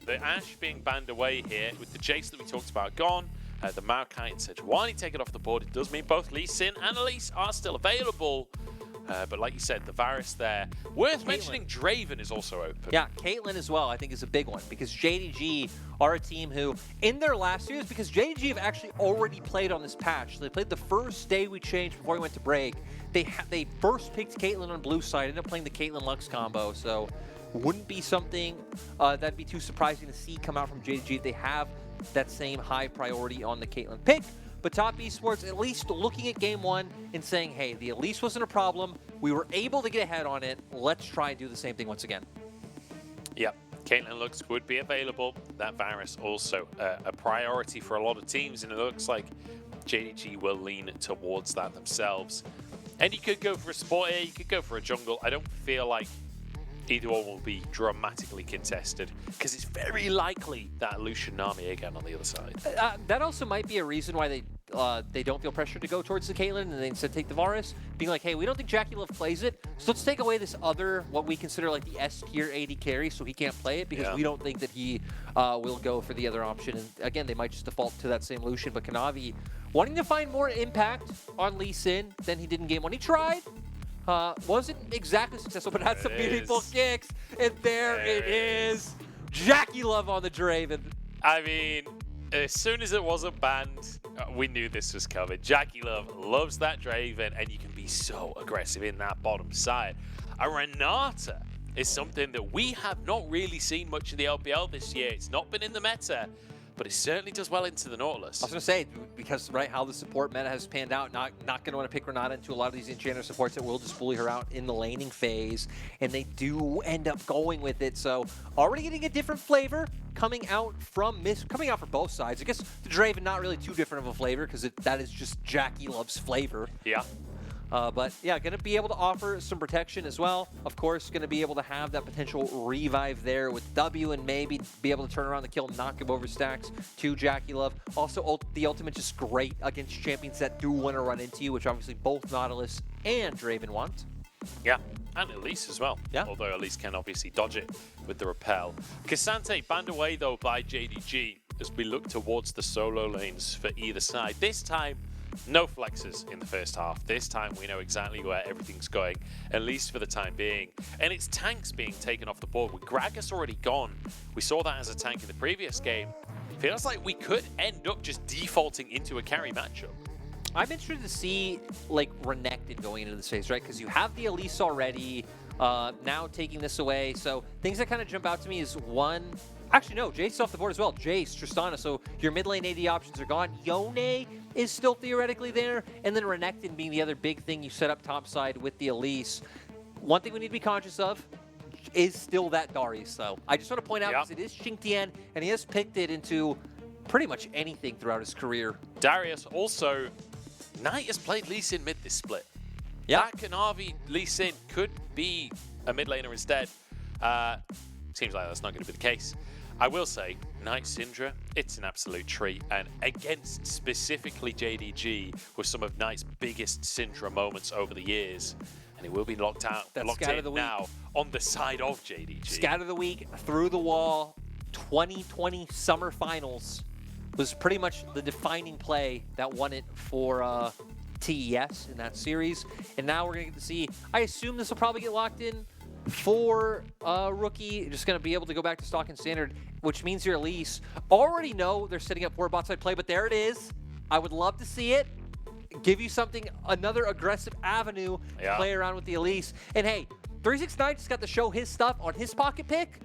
the Ashe being banned away here with the Jace that we talked about gone, the Maokai and Sejuani taken off the board. It does mean both Lee Sin and Elise are still available. But like you said, the Varus there. Worth mentioning, Draven is also open. Yeah, Caitlyn as well, I think, is a big one because JDG are a team who, in their last series, because JDG have actually already played on this patch. They played the first day we changed before we went to break. They first picked Caitlyn on blue side, ended up playing the Caitlyn Lux combo, so wouldn't be something that'd be too surprising to see come out from JDG. They have that same high priority on the Caitlyn pick. But Top Esports at least looking at game one and saying, hey, the Elise wasn't a problem. We were able to get ahead on it. Let's try and do the same thing once again. Yep, Caitlyn Lux would be available. That Varus also a priority for a lot of teams, and it looks like JDG will lean towards that themselves. And you could go for a support here, you could go for a jungle. I don't feel like either one will be dramatically contested because it's very likely that Lucian Nami again on the other side. That also might be a reason why they don't feel pressured to go towards the Caitlyn and they instead take the Varus, being like, hey, we don't think JackeyLove plays it, so let's take away this other, what we consider like the S tier AD carry, so he can't play it because we don't think that he will go for the other option. And again, they might just default to that same Lucian, but Kanavi wanting to find more impact on Lee Sin than he did in game one. He tried. Wasn't exactly successful, but had some meaningful kicks. And there it is. JackeyLove on the Draven. I mean, as soon as it wasn't banned, we knew this was coming. JackeyLove loves that Draven, and you can be so aggressive in that bottom side. A Renata is something that we have not really seen much in the LPL this year. It's not been in the meta, but it certainly does well into the Nautilus. I was going to say, because how the support meta has panned out, not going to want to pick Renata into a lot of these enchanter supports that will just bully her out in the laning phase, and they do end up going with it. So already getting a different flavor coming out from both sides. I guess the Draven not really too different of a flavor because that is just JackeyLove's flavor. Yeah. But yeah, going to be able to offer some protection as well. Of course, going to be able to have that potential revive there with W and maybe be able to turn around the kill and knock him over stacks to JackeyLove. Also, the ultimate just great against champions that do want to run into you, which obviously both Nautilus and Draven want. Yeah, and Elise as well. Yeah. Although Elise can obviously dodge it with the repel. K'Sante banned away though by JDG as we look towards the solo lanes for either side. This time, no flexes in the first half. This time we know exactly where everything's going, at least for the time being. And it's tanks being taken off the board. With Gragas already gone, we saw that as a tank in the previous game. Feels like we could end up just defaulting into a carry matchup. I'm interested to see like Renekton going into this phase, right? Because you have the Elise already, now taking this away. So things that kind of jump out to me is one, actually no, Jace off the board as well. Jace, Tristana, so your mid lane AD options are gone. Yone is still theoretically there, and then Renekton being the other big thing you set up top side with the Elise. One thing we need to be conscious of is still that Darius, though. I just want to point out, because it is QingTian, and he has picked it into pretty much anything throughout his career. Darius also, Knight has played Lee Sin mid this split. Yeah. That Kanavi Lee Sin could be a mid laner instead. Seems like that's not going to be the case. I will say, Knight Syndra, it's an absolute treat. And against specifically JDG with some of Knight's biggest Syndra moments over the years. And it will be locked in now on the side of JDG. Scat of the week, through the wall, 2020 Summer Finals was pretty much the defining play that won it for TES in that series. And now we're going to get to see, I assume this will probably get locked in for Rookie, just going to be able to go back to stock and standard, which means your Elise already know they're setting up for a bot side play, but there it is. I would love to see it. Give you something, another aggressive avenue to play around with the Elise. And hey, 369 just got to show his stuff on his pocket pick.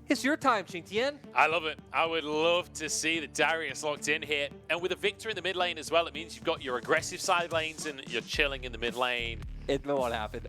It's your time, QingTian. I love it. I would love to see the Darius locked in here. And with a Viktor in the mid lane as well, it means you've got your aggressive side lanes and you're chilling in the mid lane. It won't happen.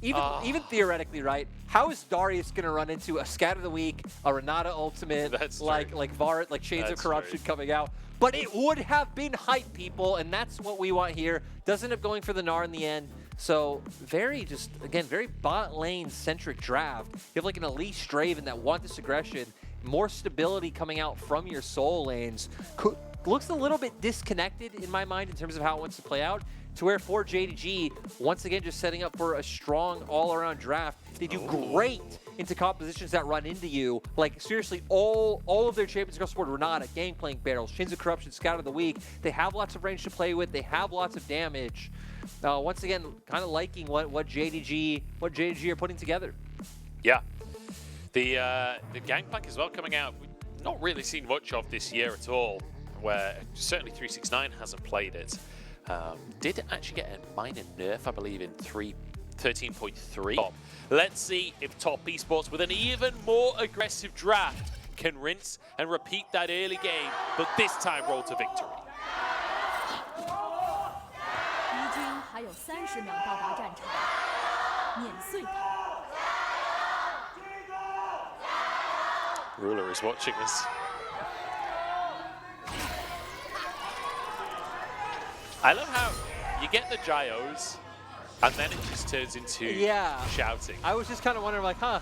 Even theoretically, right? How is Darius gonna run into a Scat of the Week, a Renata ultimate, like Varus, like Shades of Corruption coming out? But it would have been hype, people, and that's what we want here. Does end up going for the Gnar in the end. So very very bot lane centric draft. You have like an Elise Draven that want this aggression, more stability coming out from your soul lanes. Looks a little bit disconnected in my mind in terms of how it wants to play out, to where for JDG, once again, just setting up for a strong all-around draft. They do great into compositions that run into you. Like, seriously, all of their champions across the board, Renata, Gangplank barrels, Shins of Corruption, Scout of the Week, they have lots of range to play with, they have lots of damage. Once again, kind of liking what JDG are putting together. Yeah. The Gangplank as well coming out, we've not really seen much of this year at all, where certainly 369 hasn't played it. Did actually get a minor nerf, I believe, in 13.3. Let's see if Top Esports, with an even more aggressive draft, can rinse and repeat that early game, but this time roll to victory. Ruler is watching this. I love how you get the gyos, and then it just turns into shouting. I was just kind of wondering, like, huh?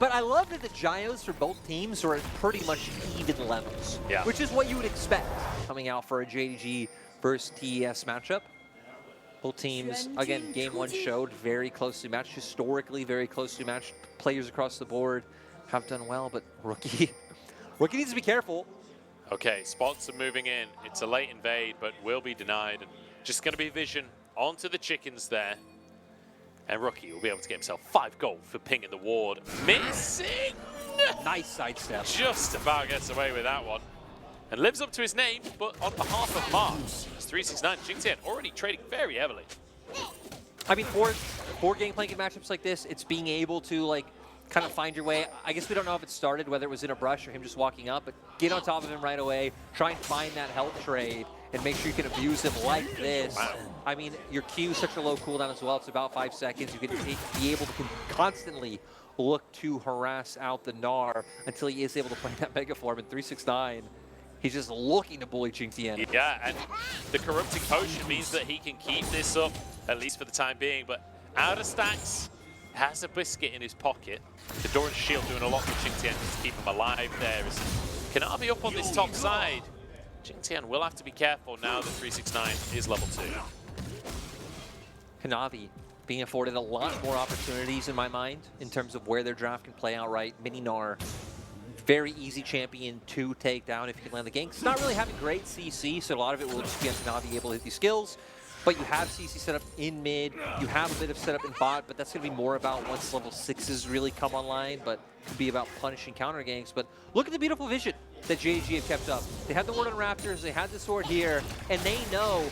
But I love that the gyos for both teams are at pretty much even levels, which is what you would expect coming out for a JDG versus TES matchup. Both teams, again, game one showed very closely matched, historically very closely matched. Players across the board have done well, but Rookie needs to be careful. Okay, spots are moving in. It's a late invade, but will be denied. And just going to be vision onto the chickens there. And Rookie will be able to get himself 5 gold for pinging the ward. Missing! Nice sidestep. Just about gets away with that one. And lives up to his name, but on behalf of Mark, it's 369. QingTian already trading very heavily. I mean, for Gangplank in matchups like this, it's being able to, like, kind of find your way. I guess we don't know if it started, whether it was in a brush or him just walking up, but get on top of him right away, try and find that health trade, and make sure you can abuse him like this. Wow. I mean, your Q is such a low cooldown as well. It's about 5 seconds. You can be able to constantly look to harass out the Gnar until he is able to play that Mega Form in 369. He's just looking to bully QingTian. Yeah, and the Corrupting Potion means that he can keep this up, at least for the time being, but out of stacks, has a biscuit in his pocket. The Doran's shield doing a lot for QingTian to keep him alive there. Is Kanavi up on this top side? QingTian will have to be careful now that 369 is level 2. Kanavi being afforded a lot more opportunities in my mind in terms of where their draft can play out right. Mini Gnar, very easy champion to take down if you can land the gank. It's not really having great CC, so a lot of it will just be on Kanavi able to hit these skills. But you have CC set up in mid, you have a bit of setup in bot, but that's going to be more about once level 6s really come online, but it could be about punishing counter ganks. But look at the beautiful vision that JDG have kept up. They had the ward on Raptors, they had the sword here, and they know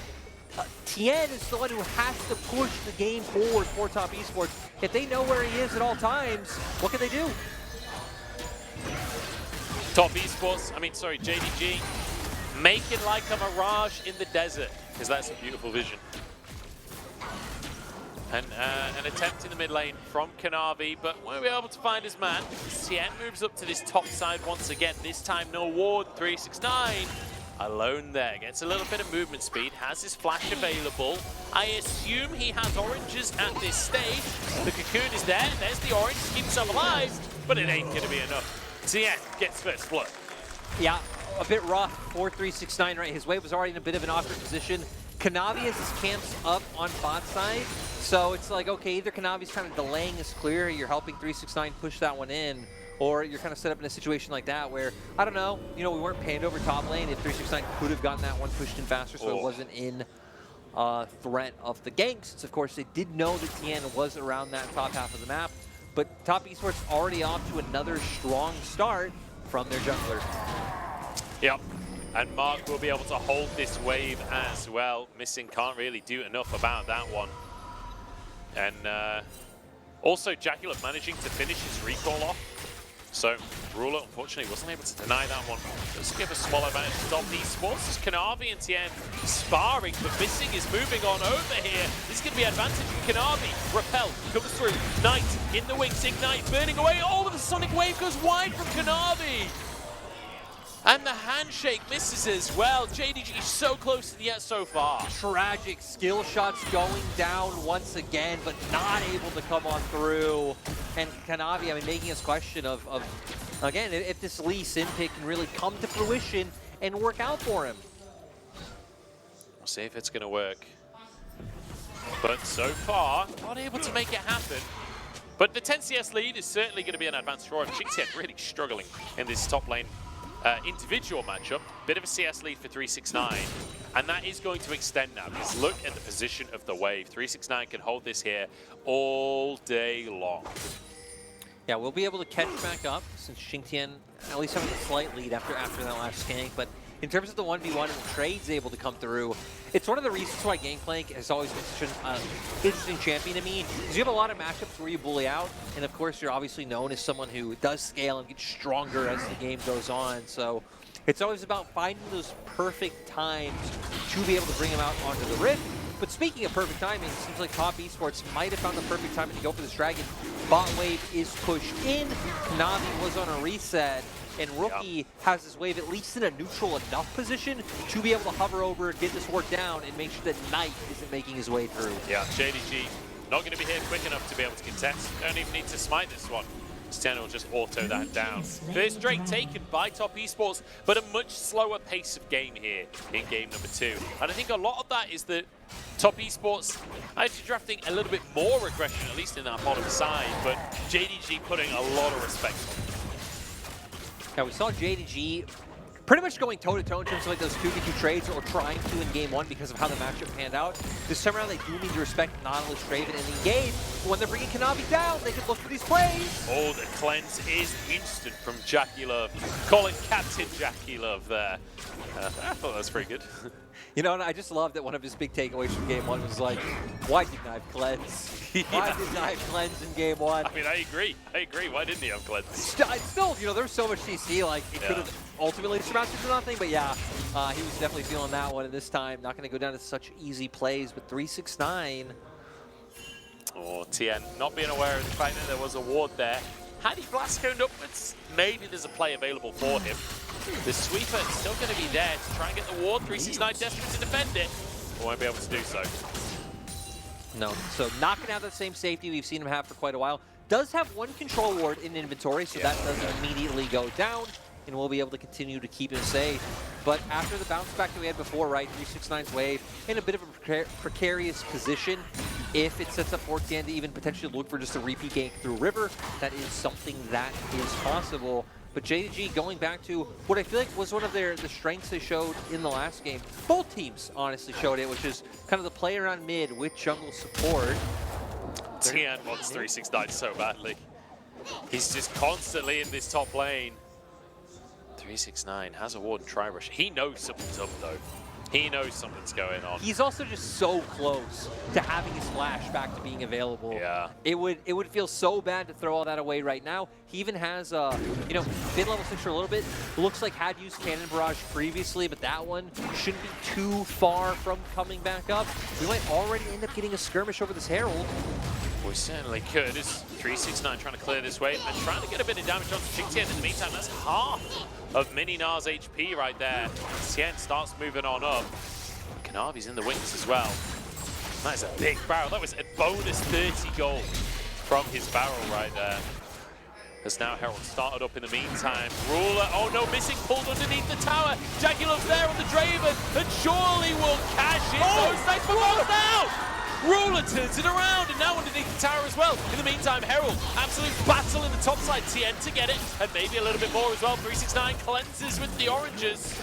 Tian is the one who has to push the game forward for Top Esports. If they know where he is at all times, what can they do? Top Esports, JDG, make it like a mirage in the desert, because that's a beautiful vision. And an attempt in the mid lane from Kanavi, but won't be able to find his man. Tian moves up to this top side once again, this time no ward, 369. Alone there, gets a little bit of movement speed, has his flash available. I assume he has oranges at this stage. The cocoon is there, there's the orange to keep himself alive, but it ain't gonna be enough. Tian gets first blood. Yeah, a bit rough for 369, right? His wave was already in a bit of an awkward position. Kanavi has his camps up on bot side, so it's like, okay, either Kanavi's kind of delaying his clear, you're helping 369 push that one in, or you're kind of set up in a situation like that where, I don't know, we weren't panned over top lane if 369 could have gotten that one pushed in faster, so it wasn't in threat of the ganks. Since, of course, they did know that Tian was around that top half of the map, but Top Esports already off to another strong start from their jungler. Yep, and Mark will be able to hold this wave as well. Missing can't really do enough about that one. And also JackeyLove managing to finish his recall off. So Ruler unfortunately wasn't able to deny that one. Does give a small advantage to Top Esports as Kanavi and Tian sparring, but Missing is moving on over here. This is going to be advantage for Kanavi. Repel comes through. Knight in the wings, Ignite burning away. Oh, but the Sonic Wave goes wide from Kanavi. And the handshake misses as well. JDG so close to the end so far. Tragic skill shots going down once again, but not able to come on through. And Kanavi, making us question of again, if this Lee Sin pick can really come to fruition and work out for him. We'll see if it's going to work. But so far, not able to make it happen. But the 10 CS lead is certainly going to be an advantage for him. QingTian really struggling in this top lane individual matchup. Bit of a CS lead for 369. And that is going to extend now, because look at the position of the wave. 369 can hold this here all day long. Yeah, we'll be able to catch back up since QingTian at least having a slight lead after that last gank. But in terms of the 1v1 and the trades able to come through, it's one of the reasons why Gangplank has always been such an interesting champion to me. Because you have a lot of matchups where you bully out, and of course you're obviously known as someone who does scale and gets stronger as the game goes on. So it's always about finding those perfect times to be able to bring him out onto the Rift. But speaking of perfect timing, it seems like Top Esports might have found the perfect timing to go for this Dragon. Bot wave is pushed in. Kanavi was on a reset. And Rookie has his wave at least in a neutral enough position to be able to hover over, get this ward down, and make sure that Knight isn't making his way through. Yeah, JDG not going to be here quick enough to be able to contest. Don't even need to smite this one. Tian will just auto that down. There's Drake taken by Top Esports, but a much slower pace of game here in game number 2. And I think a lot of that is that Top Esports actually drafting a little bit more aggression, at least in that bottom side, but JDG putting a lot of respect on it. Yeah, we saw JDG pretty much going toe-to-toe in terms of like those 2v2 trades, or trying to in game 1 because of how the matchup panned out. This time around, they do need to respect Nautilus, Draven, and engage. But when they're bringing Kanavi down, they can look for these plays. Oh, the cleanse is instant from JackeyLove. Call it Captain JackeyLove there. I thought that was pretty good. You know, and I just love that one of his big takeaways from game 1 was like, why didn't I have cleanse? Why didn't I have cleanse in game 1? I mean, I agree. Why didn't he have cleanse? Still, you know, there was so much CC, like, it could have ultimately surmounted to nothing, but yeah, he was definitely feeling that one, and this time, not going to go down to such easy plays, but 369. Oh, Tian not being aware of the fact that there was a ward there. Had he Glasc upwards, maybe there's a play available for him. The sweeper is still going to be there to try and get the ward. 369 desperate to defend it, but won't be able to do so. No, so not going to have that same safety we've seen him have for quite a while. Does have one control ward in inventory, so that doesn't immediately go down, and we'll be able to continue to keep him safe. But after the bounce back that we had before, right, 369's wave in a bit of a precarious position. If it sets up for Tian to even potentially look for just a repeat gank through River, that is something that is possible. But JDG going back to what I feel like was one of the strengths they showed in the last game. Both teams honestly showed it, which is kind of the play around mid with jungle support. Tian wants 369 so badly. He's just constantly in this top lane. 369 has a ward and try rush. He knows something's up though. He knows something's going on. He's also just so close to having his flash back to being available. Yeah. It would feel so bad to throw all that away right now. He even has, you know, mid level 6 for a little bit. Looks like had used Cannon Barrage previously, but that one shouldn't be too far from coming back up. We might already end up getting a skirmish over this Herald. We certainly could. It's 369 trying to clear this way and trying to get a bit of damage onto QingTian. In the meantime, that's half of Mini Gnar's HP right there. Tian starts moving on up. Kanavi's in the wings as well. That is a big barrel. That was a bonus 30 gold from his barrel right there. As now Herald started up in the meantime. Ruler, oh no, missing, pulled underneath the tower. JackeyLove's there on the Draven, and surely will cash in. Oh, nice for both now! Ruler turns it around, and now underneath the tower as well. In the meantime, Herald, absolute battle in the top side. Tian to get it, and maybe a little bit more as well. 369 cleanses with the oranges,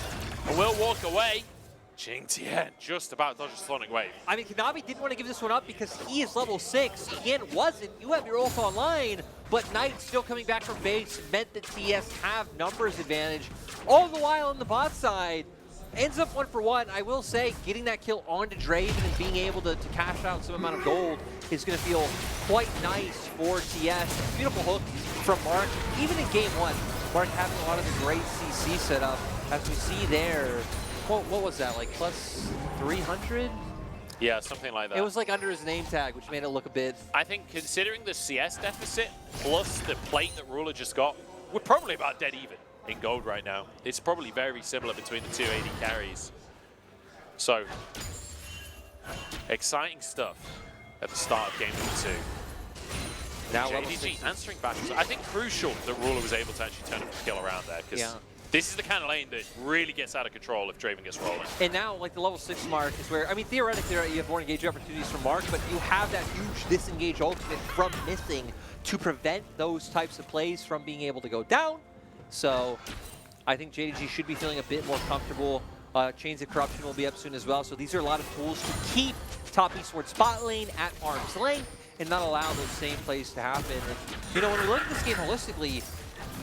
and will walk away. QingTian just about dodges Sonic Wave. I mean, Kanavi didn't want to give this one up because he is level 6. Tian wasn't. You have your ult online, but Knight still coming back from base meant that TS have numbers advantage. All the while on the bot side, ends up 1 for 1. I will say, getting that kill onto Draven and being able to cash out some amount of gold is going to feel quite nice for TS. Beautiful hook from Mark. Even in game 1, Mark having a lot of the great CC setup, as we see there. What was that, like plus 300? Yeah, something like that. It was like under his name tag, which made it look a bit... I think considering the CS deficit, plus the plate that Ruler just got, we're probably about dead even in gold right now. It's probably very similar between the two AD carries. So, exciting stuff at the start of game number 2. Now JDG answering back. I think crucial that Ruler was able to actually turn up the kill around there, because This is the kind of lane that really gets out of control if Draven gets rolling. And now, like, the level 6 mark is where, I mean, theoretically, you have more engage opportunities from Mark, but you have that huge disengage ultimate from missing to prevent those types of plays from being able to go down. So I think JDG should be feeling a bit more comfortable. Chains of Corruption will be up soon as well. So these are a lot of tools to keep top esports spot lane at arm's length and not allow those same plays to happen. And, you know, when we look at this game holistically,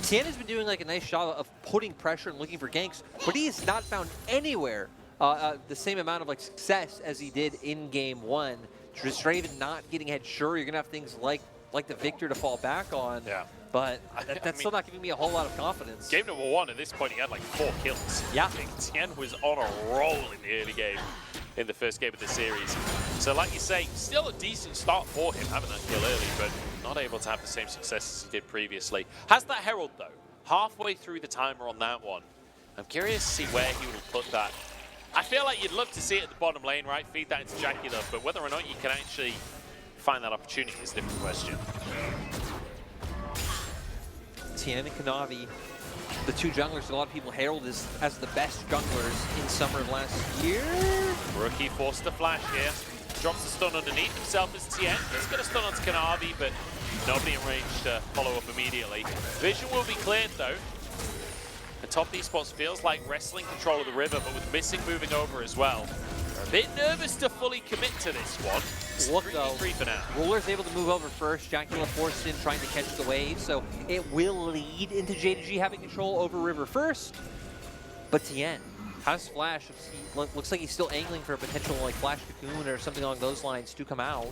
Tian has been doing like a nice job of putting pressure and looking for ganks, but he has not found anywhere the same amount of like success as he did in game 1. Just Draven not getting ahead. Sure, you're gonna have things like the Viktor to fall back on. Yeah. But that's still not giving me a whole lot of confidence. Game number 1, at this point, he had like 4 kills. Yeah. I think Tian was on a roll in the early game, in the first game of the series. So like you say, still a decent start for him, having that kill early, but not able to have the same success as he did previously. Has that Herald, though, halfway through the timer on that one. I'm curious to see where he will put that. I feel like you'd love to see it at the bottom lane, right? Feed that into JackeyLove, but whether or not you can actually find that opportunity is a different question. Tian and Kanavi, the two junglers a lot of people heralded as the best junglers in summer of last year. Rookie forced to flash here. Drops the stun underneath himself as Tian. He's got a stun onto Kanavi, but nobody in range to follow up immediately. Vision will be cleared though. And top esports feels like wrestling control of the river, but with missing moving over as well. They're a bit nervous to fully commit to this one. Look though, 3 for now. Ruler's able to move over first. JackeyLove forced in trying to catch the wave, so it will lead into JDG having control over river first. But Tian has flash. Looks like he's still angling for a potential like flash cocoon or something along those lines to come out.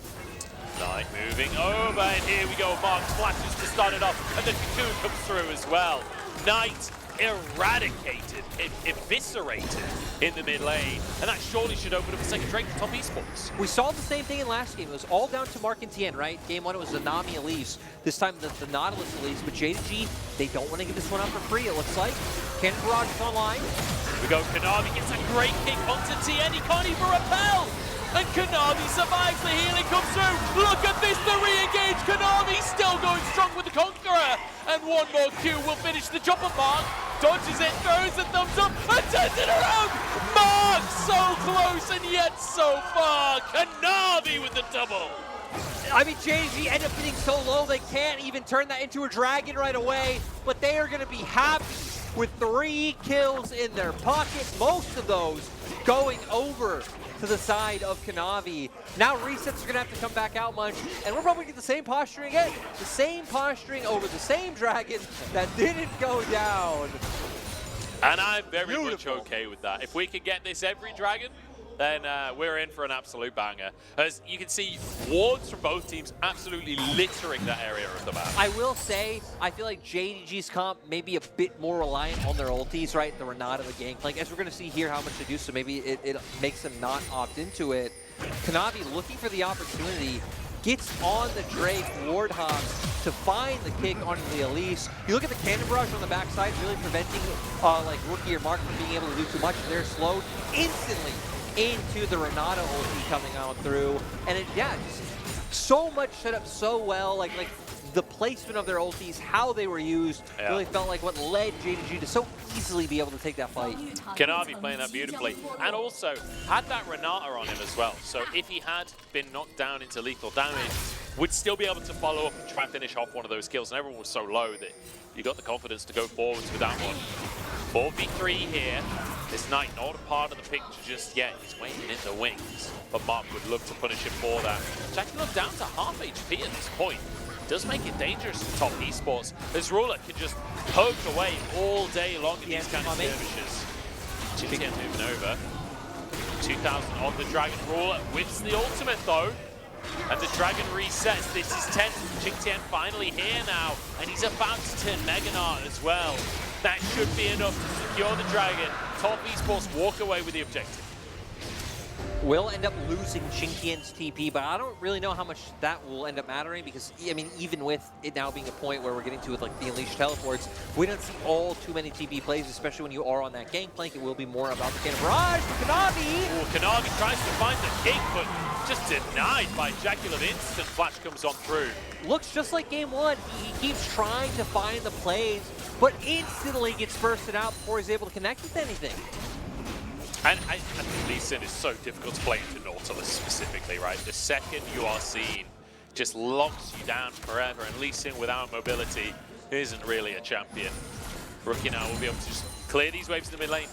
Knight moving over, and here we go. Mark flashes to start it off, and the cocoon comes through as well. Knight eradicated, eviscerated in the mid lane, and that surely should open up a second Drake for top esports. We saw the same thing in last game. It was all down to Mark and Tian, right? Game 1 it was the Nami Elise. This time the Nautilus Elise, but JDG, they don't want to give this one up for free, it looks like. Cannon Barrage is online. Here we go, Kanavi gets a great kick onto Tian, he can't even repel! And Kanavi survives, the healing comes through. Look at this, the re-engage. Kanavi still going strong with the Conqueror. And one more Q will finish the job of Mark. Dodges it, throws a thumbs up, and turns it around. Mark so close and yet so far. Kanavi with the double. I mean, JDG end up getting so low they can't even turn that into a dragon right away. But they are going to be happy with 3 kills in their pocket. Most of those going over to the side of Kanavi. Now resets are gonna have to come back out much, and we're probably gonna get the same posturing again. The same posturing over the same dragon that didn't go down. And I'm very much okay with that. If we can get this every dragon, then we're in for an absolute banger. As you can see, wards from both teams absolutely littering that area of the map. I will say, I feel like JDG's comp may be a bit more reliant on their ultis, right? The Renata, the Gangplank. As we're going to see here how much they do, so maybe it makes them not opt into it. Kanavi looking for the opportunity, gets on the Drake, ward hops to find the kick onto the Elise. You look at the Cannon Barrage on the backside, really preventing like Rookie or Mark from being able to do too much. They're slowed instantly into the Renata ulti coming on through, and just so much set up so well, like the placement of their ultis, how they were used, really felt like what led JDG to so easily be able to take that fight. Kanavi playing that beautifully, and also had that Renata on him as well, so if he had been knocked down into lethal damage, would still be able to follow up and try and finish off one of those kills, and everyone was so low that you got the confidence to go forwards with that one. 4v3 here. This Knight not a part of the picture just yet. He's waiting in the wings, but Mark would love to punish him for that. JackeyLove down to half HP at this point. Does make it dangerous for top esports. This Ruler can just poke away all day long in these kind of skirmishes. QingTian moving over. 2000 on the Dragon. Ruler whips the ultimate though. And the Dragon resets. This is tense. QingTian finally here now. And he's about to turn Mega Gnar as well. That should be enough to secure the Dragon. Top esports walk away with the objective. Will end up losing QingTian's TP, but I don't really know how much that will end up mattering because, I mean, even with it now being a point where we're getting to with like the Unleashed teleports, we don't see all too many TP plays, especially when you are on that Gangplank. It will be more about the Cannon Barrage. Kanavi! Oh, Kanavi tries to find the king, but just denied by JackeyLove. Instant flash comes on through. Looks just like game 1. He keeps trying to find the plays but instantly gets bursted out before he's able to connect with anything. And I think Lee Sin is so difficult to play into Nautilus specifically, right? The second you are seen, just locks you down forever, and Lee Sin without mobility isn't really a champion. Rookie now will be able to just clear these waves in the mid lane.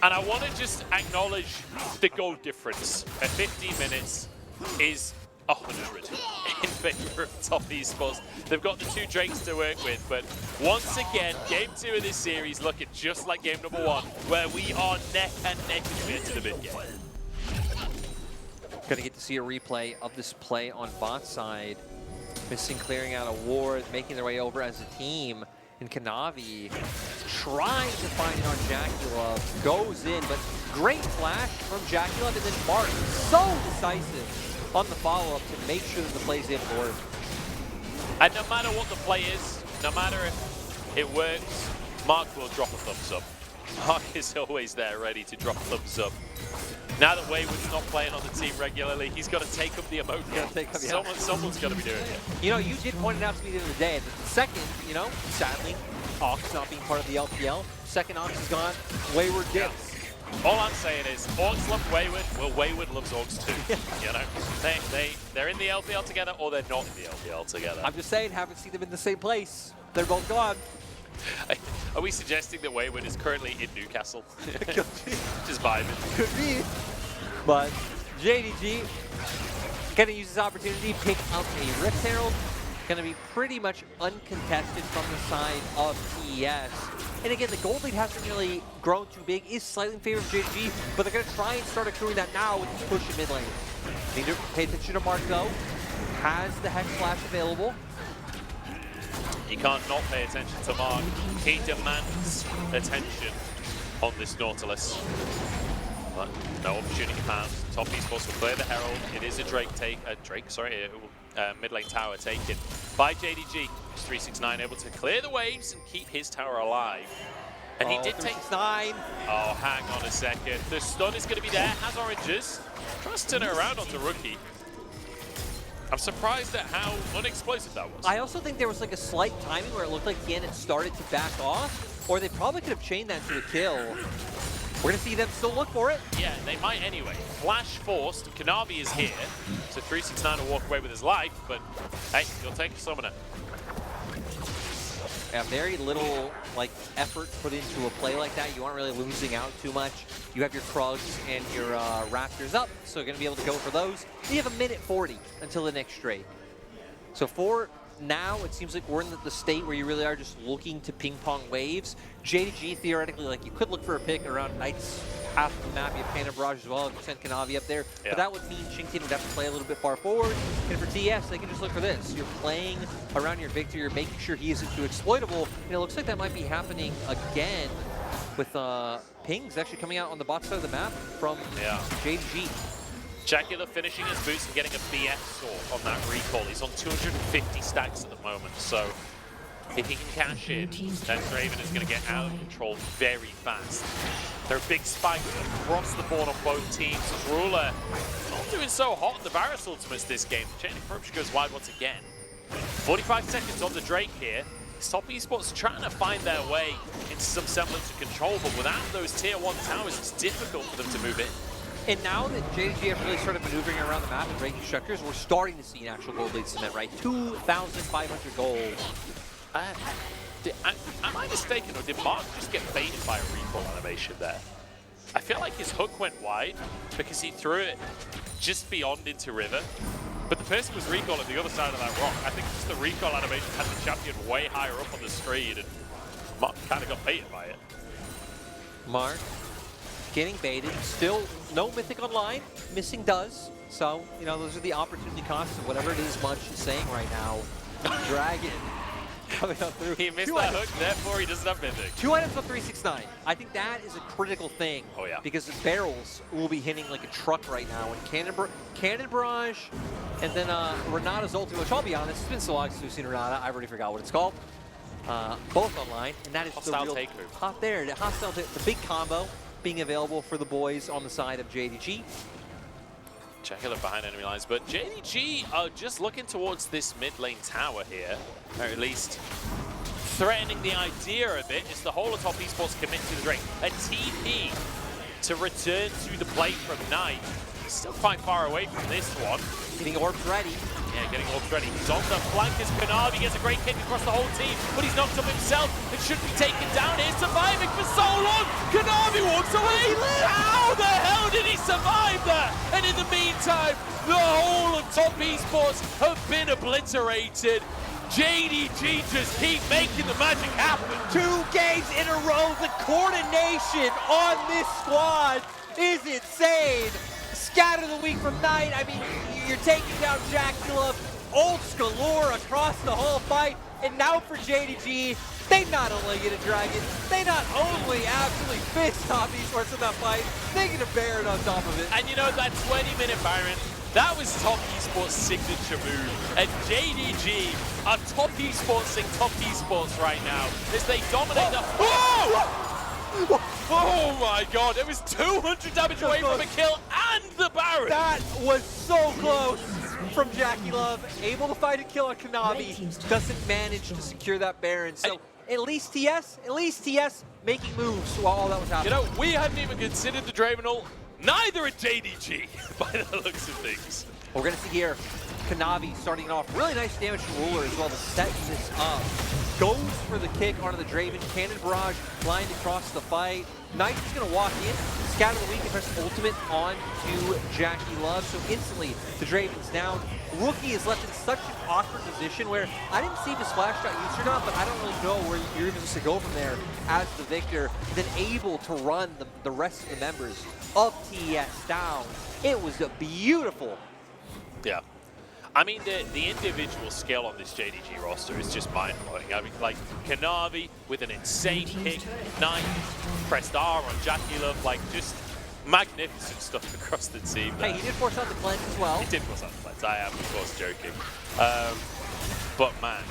And I want to just acknowledge the goal difference at 15 minutes is 100 in favor of top esports. They've got the 2 Drakes to work with, but once again, game 2 of this series looking just like game number 1, where we are neck and neck as we enter the mid game. Gonna get to see a replay of this play on bot side. Missing clearing out a ward, making their way over as a team. And Kanavi trying to find it on JackeyLove, goes in, but great flash from JackeyLove, and then Mark so decisive on the follow-up to make sure that the play's able to work. And no matter what the play is, no matter if it works, Mark will drop a thumbs up. Mark is always there ready to drop a thumbs up. Now that Wayward's not playing on the team regularly, he's got to take up the emote. Someone's got to be doing it. You know, you did point it out to me the other day that the second, you know, sadly, Ox not being part of the LPL, second Ox is gone, Wayward dips. Yeah. All I'm saying is, Orcs love Wayward, well, Wayward loves Orcs too. You know, they're in the LPL together, or they're not in the LPL together. I'm just saying, haven't seen them in the same place. They're both gone. Are we suggesting that Wayward is currently in Newcastle? Just vibing. Could be. But JDG gonna use this opportunity, pick up a Rift Herald. Gonna be pretty much uncontested from the side of TES. And again, the gold lead hasn't really grown too big, is slightly in favor of JDG, but they're gonna try and start accruing that now with this push in mid lane. Need to pay attention to Mark though. Has the Hex Flash available. You can't not pay attention to Mark. He demands attention on this Nautilus. But no opportunity found. Top esports will clear the Herald. It is a mid lane tower taken by JDG. 369 able to clear the waves and keep his tower alive. And he did take 9. Oh, hang on a second. The stun is going to be there. Has oranges. Tries to turn it around onto Rookie. I'm surprised at how unexplosive that was. I also think there was like a slight timing where it looked like Tian had started to back off, or they probably could have chained that to a kill. We're gonna see them still look for it. Yeah, they might anyway. Flash forced, Kanavi is here, so 369 will walk away with his life, but hey, he'll take a summoner. Yeah, very little like effort put into a play like that. You aren't really losing out too much. You have your Krugs and your Raptors up, so you're gonna be able to go for those. You have a minute 40 until the next straight. So for now, it seems like we're in the state where you really are just looking to ping pong waves. JDG theoretically, like you could look for a pick around Knight's half of the map. You have Panda Barrage as well if you send Kanavi up there. Yeah. But that would mean QingTian would have to play a little bit far forward. And for TS, they can just look for this. You're playing around your Viktor, you're making sure he isn't too exploitable. And it looks like that might be happening again with pings actually coming out on the bot side of the map from JDG. JackeyLove finishing his boots and getting a BS sword on that recall. He's on 250 stacks at the moment, so if he can cash in, then Draven is going to get out of control very fast. There are big spikes across the board on both teams. As Ruler not doing so hot on the Varus ultimates this game. Chain of Corruption goes wide once again. 45 seconds on the Drake here. Top esports trying to find their way into some semblance of control, but without those tier 1 towers, it's difficult for them to move in. And now that JDG have really started maneuvering around the map and breaking structures, we're starting to see an actual gold lead cement, right? 2,500 gold. Am I mistaken, or did Mark just get baited by a recall animation there? I feel like his hook went wide because he threw it just beyond into River, but the person was recalled at the other side of that rock. I think just the recall animation had the champion way higher up on the screen, and Mark kind of got baited by it. Mark getting baited, still no Mythic online, missing does. So, you know, those are the opportunity costs of whatever it is Munch is saying right now. Dragon coming up through. He missed that hook, therefore he doesn't have Mythic. 2 items on 369. I think that is a critical thing. Oh yeah. Because the barrels will be hitting like a truck right now. And Cannon Barrage, and then Renata's ultimate, which I'll be honest, it's been so long since we've seen Renata, I've already forgot what it's called. Both online, and that is hostile the real takeover. Hot there, the hostile, the big combo being available for the boys on the side of JDG. JackeyLove behind enemy lines, but JDG are just looking towards this mid lane tower here, or at least threatening the idea of it is the whole of top esports commit to the Drake. A TP to return to the plate from Knight. He's still quite far away from this one. Getting orbs ready. Yeah, getting orbs ready. He's on the flank as Kanavi gets a great kick across the whole team, but he's knocked up himself and should be taken down here, surviving for so long. Kanavi walks away. How the hell did he survive that? And in the meantime, the whole of top esports have been obliterated. JDG just keep making the magic happen. 2 games in a row. The coordination on this squad is insane. Scatter the week from Knight. I mean, you're taking down JackeyLove, ults galore across the whole fight. And now for JDG, they not only get a dragon, they not only absolutely fist top esports in that fight, they get a Baron on top of it. And you know, that 20-minute Baron, that was top esports signature move. And JDG are top esportsing top esports right now as they dominate the... Oh! Oh my god, it was 200 damage away from a kill and the Baron! That was so close from JackeyLove. Able to find a kill on Kanavi, doesn't manage to secure that Baron. So at least TS making moves while all that was happening. You know, we hadn't even considered the Draven ult, neither at JDG, by the looks of things. We're gonna see here, Kanavi starting off really nice damage to Ruler as well to set this up. Goes for the kick onto the Draven, cannon barrage flying across the fight. Knight is gonna walk in, scatter the weak and press ultimate onto JackeyLove. So instantly the Draven's down. Rookie is left in such an awkward position where I didn't see if his splash shot used or not, but I don't really know where you're even supposed to go from there as the Viktor, then able to run the rest of the members of TES down. It was a beautiful. Yeah. I mean, the individual skill on this JDG roster is just mind-blowing. I mean, like, Kanavi with an insane kick, Knight, pressed R on JackeyLove, like, just magnificent stuff across the team there. Hey, he did force out the cleanse as well. He did force out the cleanse, I am, of course, joking. But, man,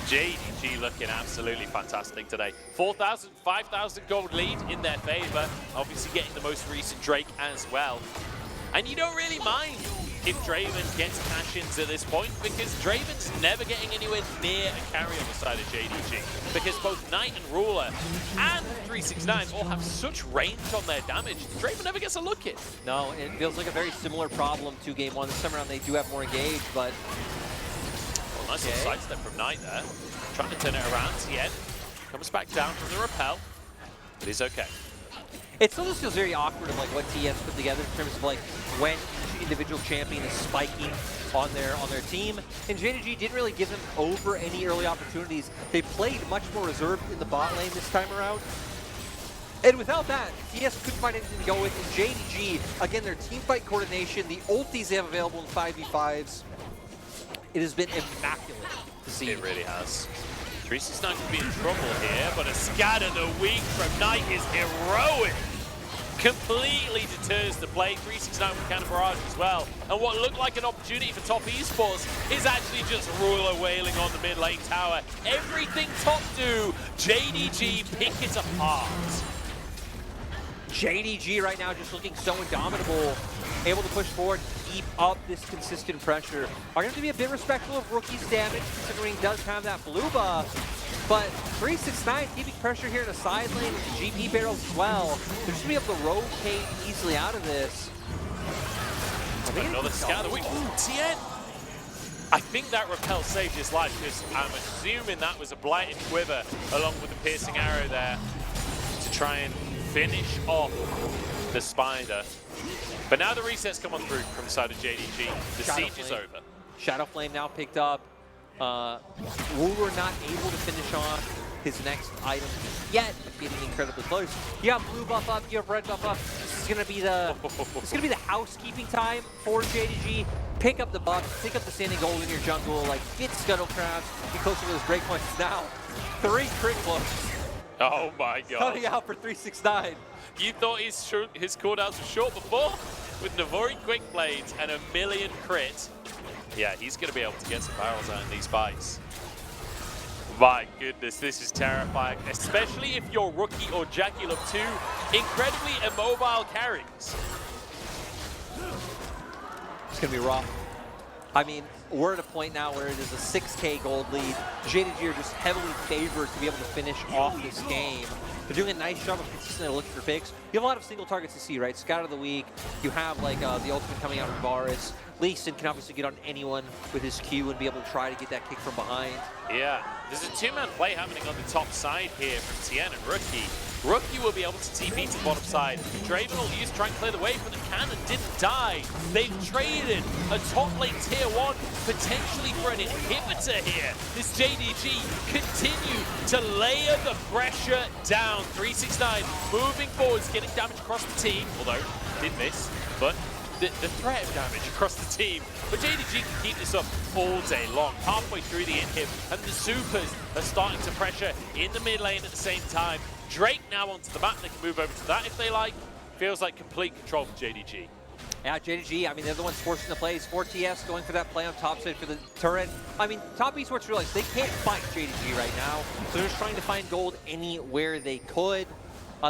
JDG looking absolutely fantastic today. 4,000, 5,000 gold lead in their favor, obviously getting the most recent Drake as well. And you don't really mind if Draven gets cash-ins at this point, because Draven's never getting anywhere near a carry on the side of JDG, because both Knight and Ruler and 369 all have such range on their damage. Draven never gets a look in. No, it feels like a very similar problem to Game 1. This time around they do have more engage, but... Well, nice little sidestep from Knight there. Trying to turn it around. Tian comes back down from the rappel, but he's okay. It still just feels very awkward of like what TS put together in terms of like when each individual champion is spiking on their team. And JDG didn't really give them over any early opportunities. They played much more reserved in the bot lane this time around. And without that, TS couldn't find anything to go with. And JDG, again, their team fight coordination, the ultis they have available in 5v5s, it has been immaculate to see. It really has. 369 could be in trouble here, but a scatter the weak from Knight is heroic. Completely deters the play. 369 with cannon barrage as well. And what looked like an opportunity for top esports is actually just Ruler wailing on the mid lane tower. Everything top do, JDG pick it apart. JDG right now just looking so indomitable, able to push forward, keep up this consistent pressure. Are going to be a bit respectful of Rookie's damage, considering he does have that blue buff. But 369 keeping pressure here in the side lane with the GP barrels as well. They're just going to be able to rotate easily out of this. Another scatter. Wait, Tian! I think that rappel saved his life, because I'm assuming that was a blighted quiver along with the piercing arrow there to try and finish off the spider. But now the resets come on through from the side of JDG. The siege is over. Shadow Flame now picked up. Ruler not able to finish off his next item yet, but getting incredibly close. You have blue buff up, you have red buff up. This is gonna be the housekeeping time for JDG. Pick up the buff, pick up the standing gold in your jungle, like get Scuttlecrafts, get closer to those breakpoints. Now, 3 crit blows. Oh my god. Coming out for 369. You thought his cooldowns were short before? With Navori quick blades and a million crit. Yeah, he's going to be able to get some barrels out in these fights. My goodness, this is terrifying. Especially if you're Rookie or JackeyLove 2. Incredibly immobile carries. It's going to be rough. I mean, we're at a point now where it is a 6K gold lead. JDG are just heavily favored to be able to finish off this game. They're doing a nice job of consistently looking for picks. You have a lot of single targets to see, right? Scout of the week. You have like the ultimate coming out of Varus. Leeson can obviously get on anyone with his Q and be able to try to get that kick from behind. Yeah, there's a two-man play happening on the top side here from Tian and Rookie. Rookie will be able to TP to the bottom side. Draven will use try and clear the way, but the cannon didn't die. They've traded a top lane tier 1 potentially for an inhibitor here. This JDG continue to layer the pressure down. 369 moving forwards, getting damage across the team, although did miss, but the threat of damage across the team. But JDG can keep this up all day long. Halfway through the inhib, and the supers are starting to pressure in the mid lane at the same time. Drake now onto the map, they can move over to that if they like. Feels like complete control for JDG. Yeah, JDG, I mean, they're the ones forcing the plays. 4TS going for that play on top side for the turret. I mean, top esports realize they can't fight JDG right now, so they're just trying to find gold anywhere they could.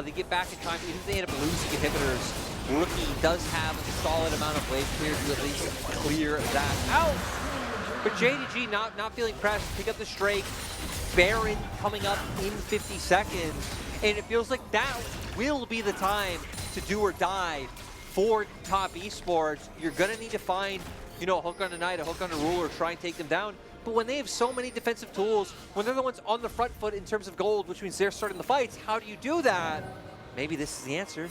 They get back in time, even if they end up losing inhibitors. Rookie does have a solid amount of wave clear to at least clear that out. But JDG not feeling pressed, pick up the Drake. Baron coming up in 50 seconds. And it feels like that will be the time to do or die for top esports. You're gonna need to find, you know, a hook on a Knight, a hook on a Ruler, try and take them down. But when they have so many defensive tools, when they're the ones on the front foot in terms of gold, which means they're starting the fights, how do you do that? Maybe this is the answer.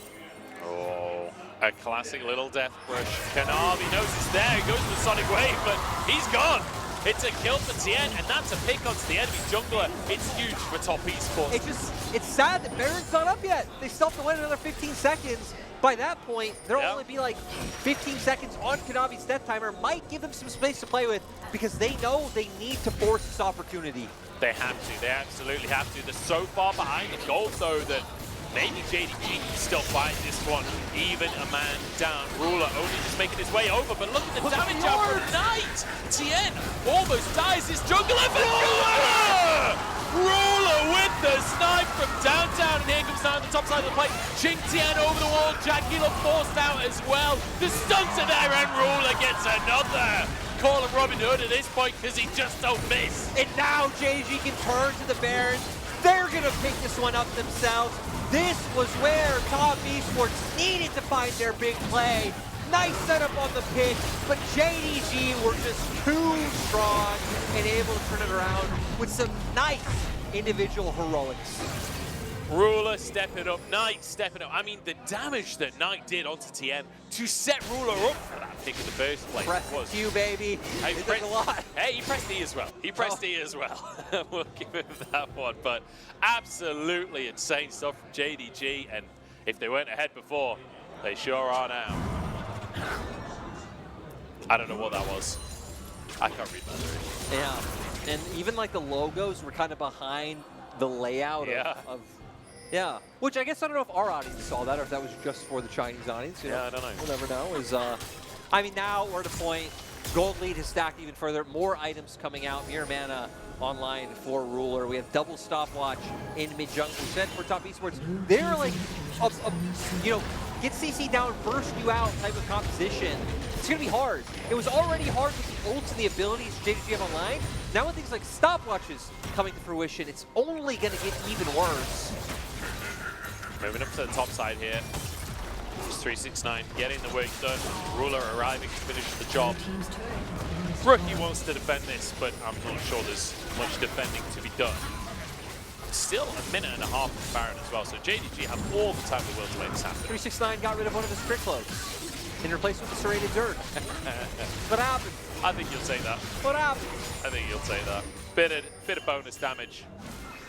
Oh, a classic little death push. Kanavi knows it's there, he goes for the Sonic Wave, but he's gone. It's a kill for Tian, and that's a pick onto the enemy jungler. It's huge for top esports. It's sad that Baron's not up yet. They still have to wait another 15 seconds. By that point, there'll only be like 15 seconds on Kanavi's death timer. Might give them some space to play with because they know they need to force this opportunity. They have to. They absolutely have to. They're so far behind the goal, though, that maybe JDG can still fight this one. Even a man down. Ruler only just making his way over, but look at the damage out from Knight! Tian almost dies. His jungler for Ruler! Ruler with the snipe from downtown, and here comes down the top side of the plate. QingTian over the wall. JackeyLove forced out as well. The stunts are there, and Ruler gets another. Call him Robin Hood at this point because he just don't miss. And now JDG can turn to the Baron. They're gonna pick this one up themselves. This was where top esports needed to find their big play. Nice setup on the pitch, but JDG were just too strong and able to turn it around with some nice individual heroics. Ruler stepping up, Knight stepping up. I mean, the damage that Knight did onto Tian to set Ruler up for that pick in the first place. Press Q, baby. He did a lot. Hey, he pressed E as well. He pressed E as well. We'll give him that one. But absolutely insane stuff from JDG. And if they weren't ahead before, they sure are now. I don't know what that was. I can't read that. Yeah, and even like the logos were kind of behind the layout of yeah, which I guess I don't know if our audience saw that or if that was just for the Chinese audience. You know, I don't know. We'll never know. I mean, now we're at a point. Gold lead has stacked even further. More items coming out. Mirror Mana online for Ruler. We have double stopwatch in mid jungle. We said for top esports, they're like, you know, get CC down, burst you out type of composition. It's gonna be hard. It was already hard with the ults and the abilities JDG have online. Now with things like stopwatches coming to fruition, it's only gonna get even worse. Moving up to the top side here. Just 369 getting the work done. Ruler arriving to finish the job. Rookie wants to defend this, but I'm not sure there's much defending to be done. Still a minute and a half of Baron as well, so JDG have all the time in the world to make this happen. 369 got rid of one of his crit cloaks and replaced with the serrated dirt. What happened? I think you'll say that. What happened? I think you'll say that. Bit of bonus damage.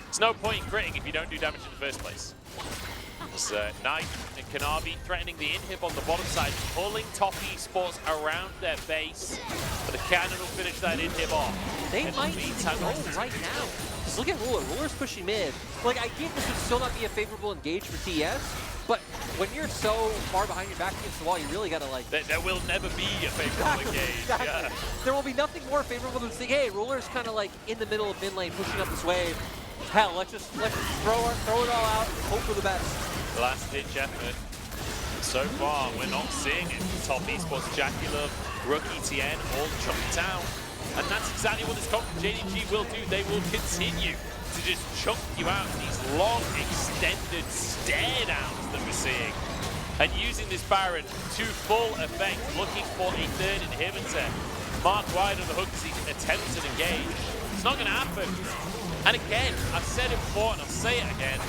It's no point in critting if you don't do damage in the first place. It's Knight and Kanavi threatening the inhib on the bottom side, pulling top esports around their base. But the cannon will finish that inhib off. They might need to go right now. Just look at Ruler. Ruler's pushing mid. Like, I get this would still not be a favorable engage for TES, but when you're so far behind your back against the wall, you really gotta like... There will never be a favorable engage. Exactly. Yeah. There will be nothing more favorable than saying, hey, Ruler's kind of like in the middle of mid lane pushing up this wave. Hell, let's just throw it all out and hope for the best. Last-ditch effort. So far, we're not seeing it. Top esports, JackeyLove, Rookie, Tian, all chunked down. And that's exactly what this comp from JDG will do. They will continue to just chunk you out in these long, extended stare downs that we're seeing. And using this Baron to full effect, looking for a third inhibitor. Mark wide on the hook as he attempts to engage. It's not going to happen. And again, I've said it before and I'll say it again,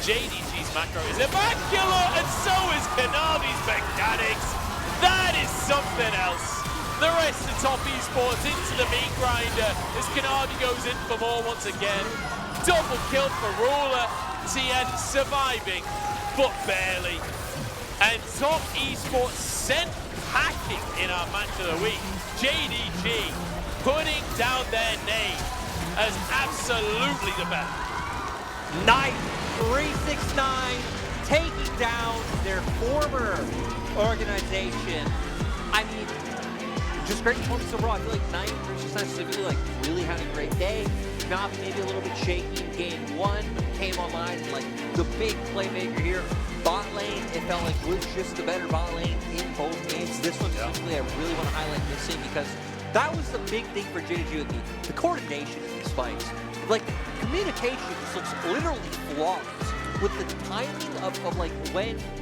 JDG's macro is immaculate, and so is Kanavi's mechanics. That is something else. The rest of top esports into the meat grinder as Kanavi goes in for more once again. Double kill for Ruler. Tian surviving, but barely. And top esports sent packing in our match of the week. JDG putting down their name as absolutely the best. Nice 369, taking down their former organization. I mean, just great performance overall. I feel like 9 versus 9 specifically, like, really had a great day. Kanavi maybe a little bit shaky in game 1, came online, like, the big playmaker here. Bot lane, it felt like was just the better bot lane in both games. This one specifically, I really want to highlight missing because that was the big thing for JDG with the coordination in these fights. Like, communication just looks literally flawless with the timing of like when